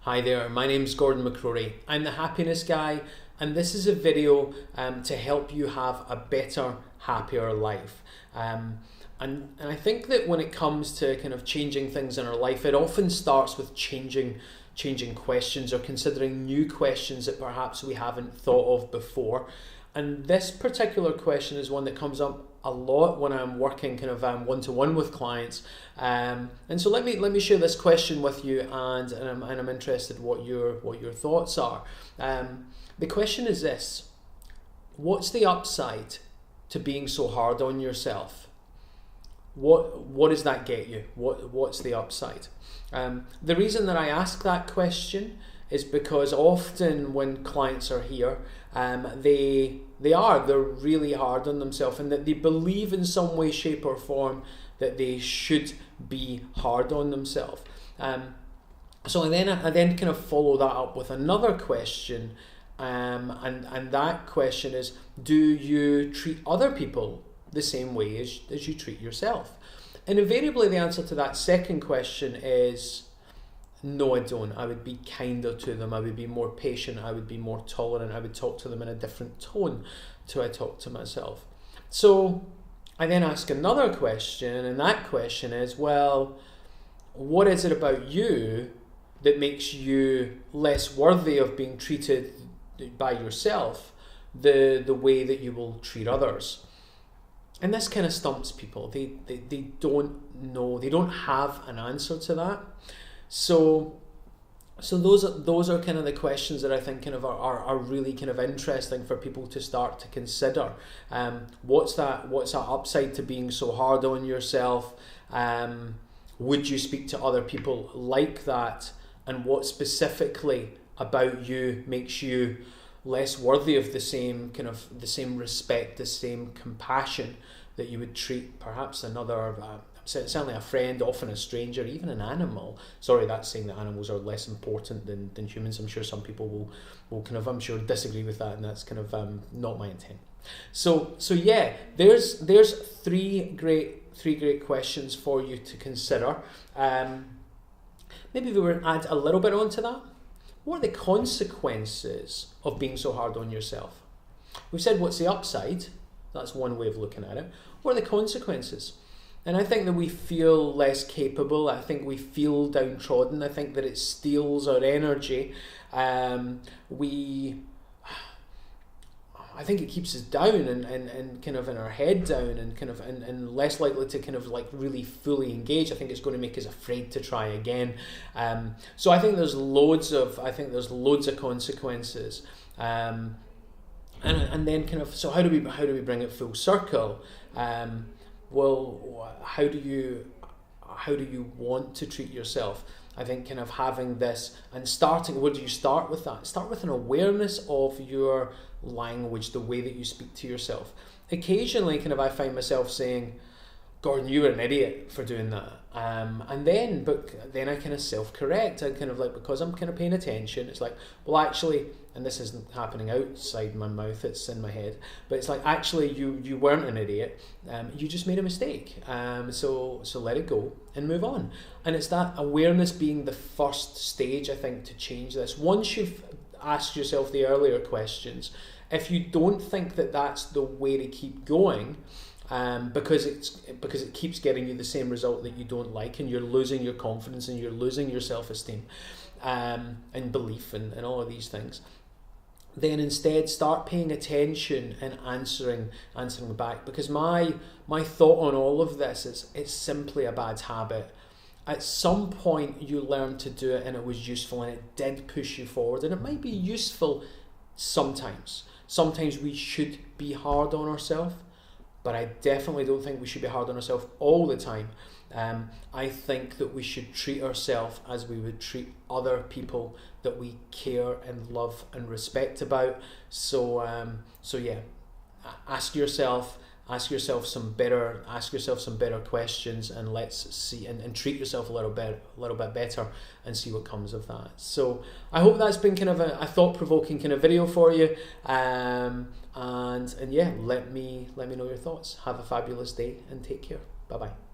Hi there, my name's Gordon McCrory. I'm the Happiness Guy, and this is a video to help you have a better, happier life. And I think that when it comes to kind of changing things in our life, it often starts with changing questions or considering new questions that perhaps we haven't thought of before. And this particular question is one that comes up a lot when I'm working kind of one-to-one with clients. And so let me share this question with you, and I'm interested what your thoughts are. The question is this: what's the upside to being so hard on yourself? What does that get you? What's the upside? The reason that I ask that question is because often when clients are here, they're really hard on themselves, and that they believe in some way, shape or form that they should be hard on themselves. So I then kind of follow that up with another question, and that question is: do you treat other people the same way as you treat yourself? And invariably the answer to that second question is no, I don't. I would be kinder to them. I would be more patient. I would be more tolerant. I would talk to them in a different tone to I talk to myself. So I then ask another question, and that question is, well, what is it about you that makes you less worthy of being treated by yourself the way that you will treat others? And this kind of stumps people. They don't know. They don't have an answer to that. So those are kind of the questions that I think kind of are really kind of interesting for people to start to consider. What's that upside to being so hard on yourself? Would you speak to other people like that? And what specifically about you makes you less worthy of the same respect, the same compassion that you would treat perhaps another, certainly a friend, often a stranger, even an animal. Sorry, that's saying that animals are less important than humans. I'm sure some people will kind of, I'm sure, disagree with that, and that's kind of not my intent. So yeah, there's three great questions for you to consider. Maybe we were to add a little bit onto that. What are the consequences of being so hard on yourself? We've said what's the upside. That's one way of looking at it. What are the consequences? And I think that we feel less capable. I think we feel downtrodden. I think that it steals our energy. I think it keeps us down and kind of in our head down and kind of and less likely to kind of like really fully engage. I think it's going to make us afraid to try again. So I think there's loads of consequences. And then kind of, so how do we bring it full circle? Well, how do you want to treat yourself? I think kind of having this and starting, where do you start with that? Start with an awareness of your language, the way that you speak to yourself. Occasionally kind of I find myself saying, Gordon, you were an idiot for doing that. But then I kind of self-correct. I kind of like, because I'm kind of paying attention, it's like, well, actually, and this isn't happening outside my mouth, it's in my head, but it's like, actually, you weren't an idiot. You just made a mistake. So let it go and move on. And it's that awareness being the first stage, I think, to change this. Once you've asked yourself the earlier questions, if you don't think that that's the way to keep going, because it keeps getting you the same result that you don't like, and you're losing your confidence and you're losing your self-esteem and belief and all of these things, then instead start paying attention and answering back. Because my thought on all of this is it's simply a bad habit. At some point you learned to do it and it was useful and it did push you forward, and it might be useful sometimes. Sometimes we should be hard on ourselves, but I definitely don't think we should be hard on ourselves all the time. I think that we should treat ourselves as we would treat other people that we care and love and respect about. So yeah, ask yourself some better questions, and let's see and treat yourself a little bit better and see what comes of that. So I hope that's been kind of a thought-provoking kind of video for you. And yeah, let me know your thoughts. Have a fabulous day and take care. Bye bye.